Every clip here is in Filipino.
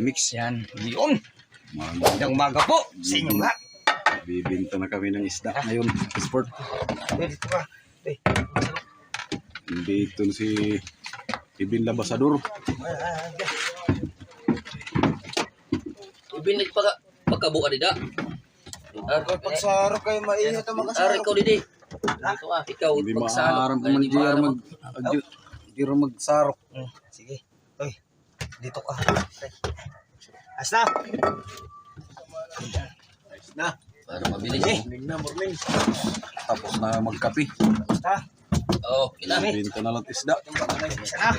mix. Yan, yun. Magandang umaga po sa inyo lahat. Bibinta na kami ng isda ngayon. Sport. Dito ka. Dito si Ibin Labasador. Ibin pagkabuka dida. Pagsarap kayo mainit ang Ari ko didi. Dito ah, ikaw Hindi pagsarap. maaram kung mag-jir magsarok. Sige. Uy, dito ka. Asna. Na. Para mabilis. Morning na, morning. Tapos na magkape. Basta. Oo, kita. Bibinta na lang isda. Sana.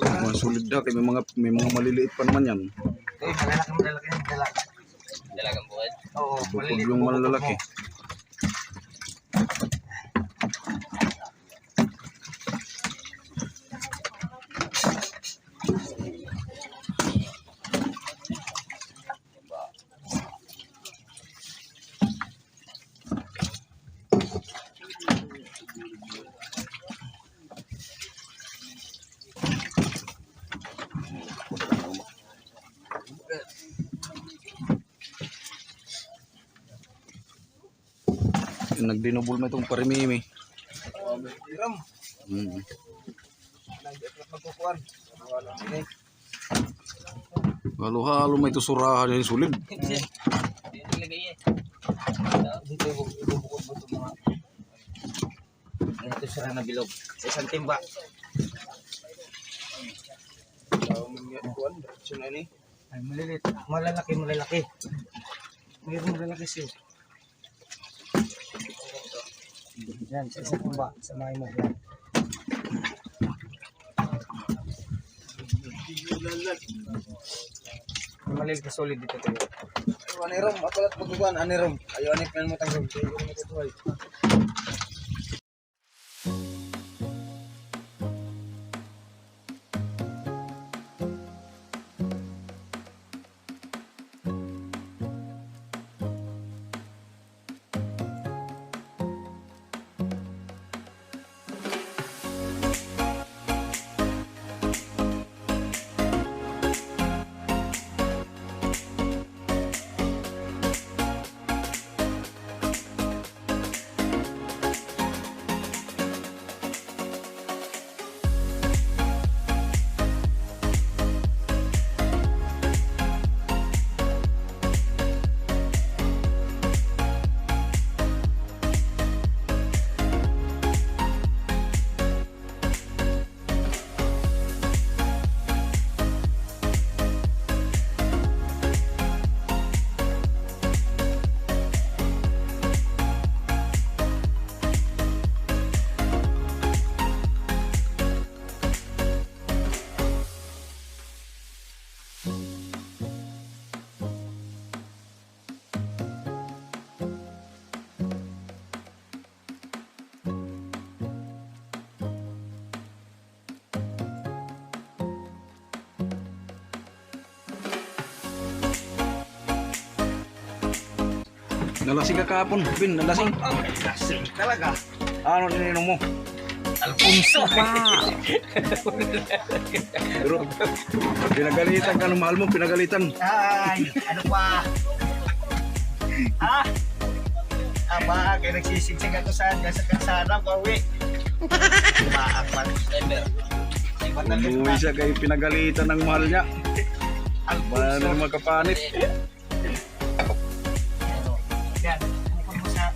Mga sulit daw, kaya may mga maliliit pa naman yan. Uy, malalaki. Dalagang buwan. Oo, Huwag yung malalaki. Nagdinubol mo itong parimimi. Hiram. Magkukuhan. Halo-halo may ito surahan yung sulid. Dito ibubukod mo ito mga. Ito sira na bilog. Sa isang timba. Ay, malilit. Malalaki. Mayroon malalaki siya. Yan, sa isang timba. Samahin mo. Yan. Malilit na solid dito tayo. Anirom, ako lang pagkukuhan, anirom. Ayaw anik na mo tanggol. Nalasing ka kahapon, Bin, nalasing. Lasing talaga. Ano nininom mo? Alfonso pa. Pero, pinagalitan ka ng mahal mo, pinagalitan. Ay, ano pa? Ha? Aba, kaya nagsisigsig ako sa kalsada, bawi. Maakman. Timer. Umuwi siya kay pinagalitan ng mahal niya. Para Alfonso. na makapanit. Yan, bukod mo sa...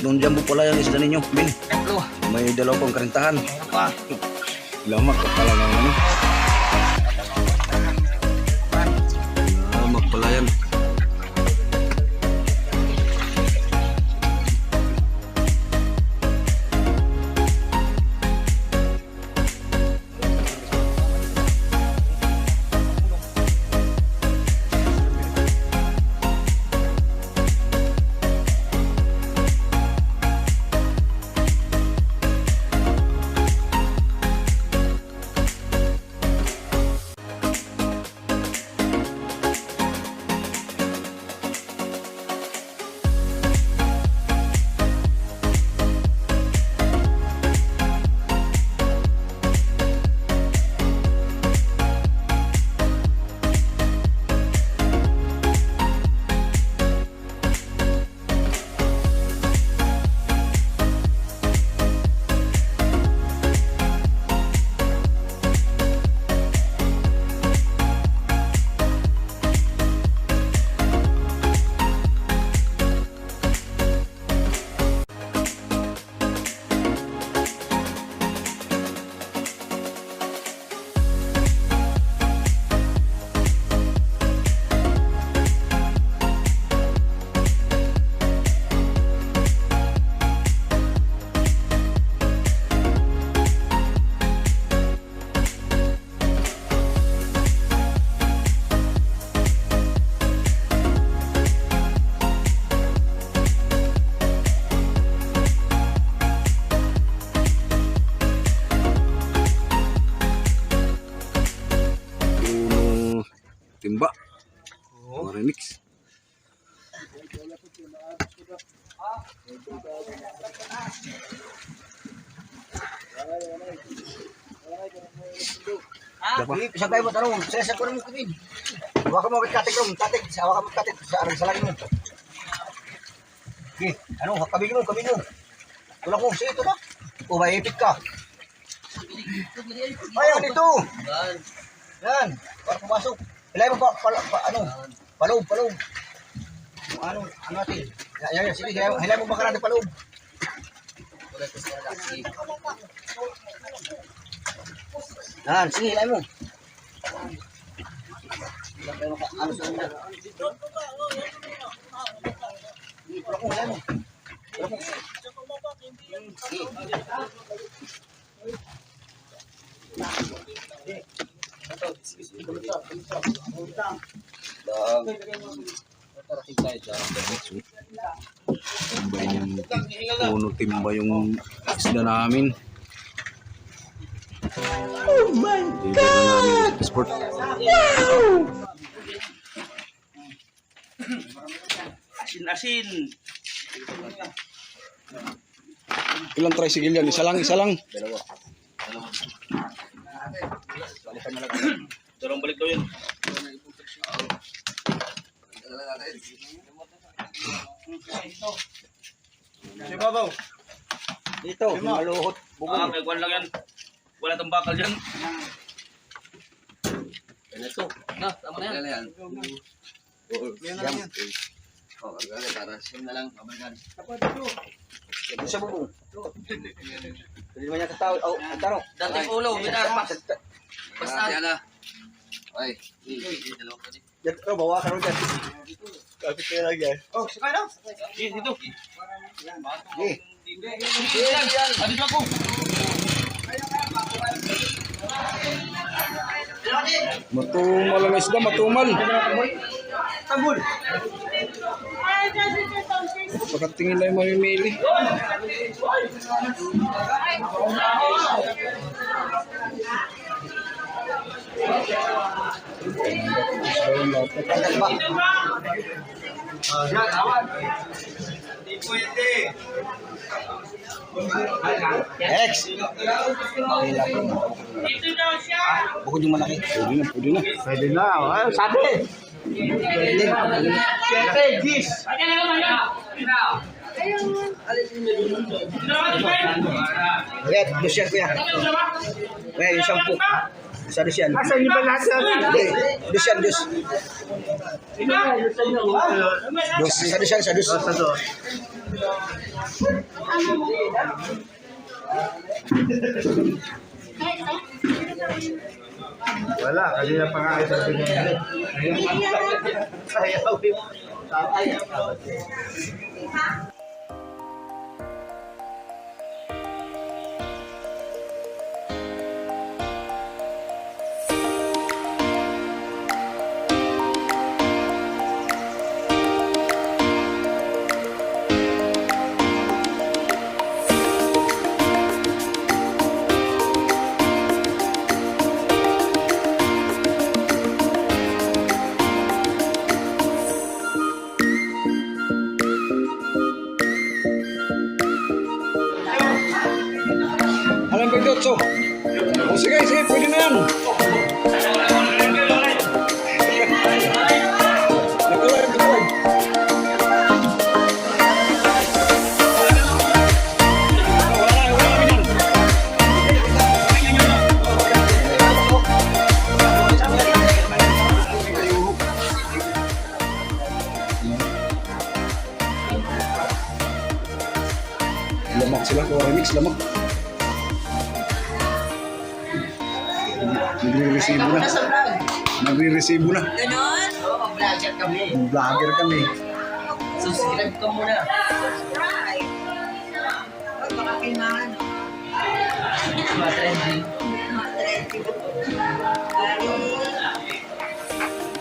Tatlong jumbo pala yung isda ninyo, Bin. Tatlo. May dalawa pang karintahan. Pa. Lamak ka pala ng ano. Lamak pala yan. Timba. Remix. Isang kayo mo tanong, sa ko mo kapin. Hawakan mo katik rom, katik, hawakan mo katik sa arang salangin mo. Okay, ano, kabig mo. Tulak mo, sige ito na. O, may ipit ka. Ayaw dito. Yan, para pumasok. Hilay mo paloob. Ano natin? Yan, sige, hilay mo baka natin paloob. Yan, sige, hilay mo. Ano sa nila? Tulak mo, hilay mo. Sige. Timba yung isda namin. Oh my God! Sport. Asin. Ilang tricycle yan? Isa lang. Dalawa. Dalawang balik daw yun. Babaw. Dito, maluhot. May kwan lang yan. Wala tong bakal dyan. Ito. Na, tama na yan. Yan. Oh, agad para sim na lang. Kabargan. Ito sa bubong. Hindi naman niya tataw. Oh, tanong. Dating ulo, binarpas. Basta. Ay, dalawa ka din. Yan, bawa ka rin dyan. Kapit ka lang yan. Oh, sakay na. Dito. Yan. Adito ako. Matumal ang isda, matumal. Tambul. Pagkatingin lang yung mamimili. X. Bukod yung malaki. Pwede na. Pwede na. Sa atin. Siyete, Gis. Red, dosyan ko yan. Kaya yung 10. Sa dosyan. Asan yung balasa? Dosyan. Dos. Sa dosyan. Wala, kanina pa nga ito. Alam ba ito? O sige, sige, pwede na yan. Nagkawag, nagkawag. Lamak sila, remix, lamak. Nagre-resibo na. Nagre-resibo na. Ganon? Oo, vlogger kami. Vlogger kami. Subscribe ka muna. Subscribe. Huwag baka kailangan. Mga trending.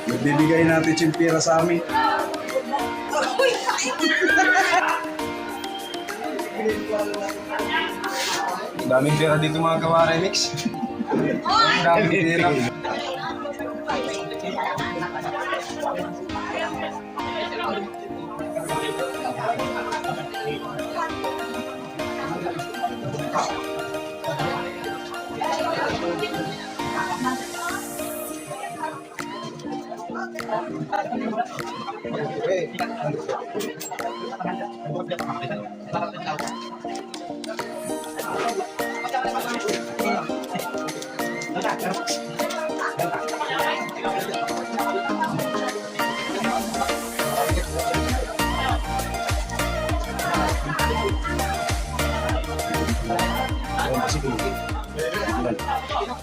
Nagbibigay natin tsimpira sa amin. Uy, Daming pera dito mga kawa remix. Daming pera. Sige.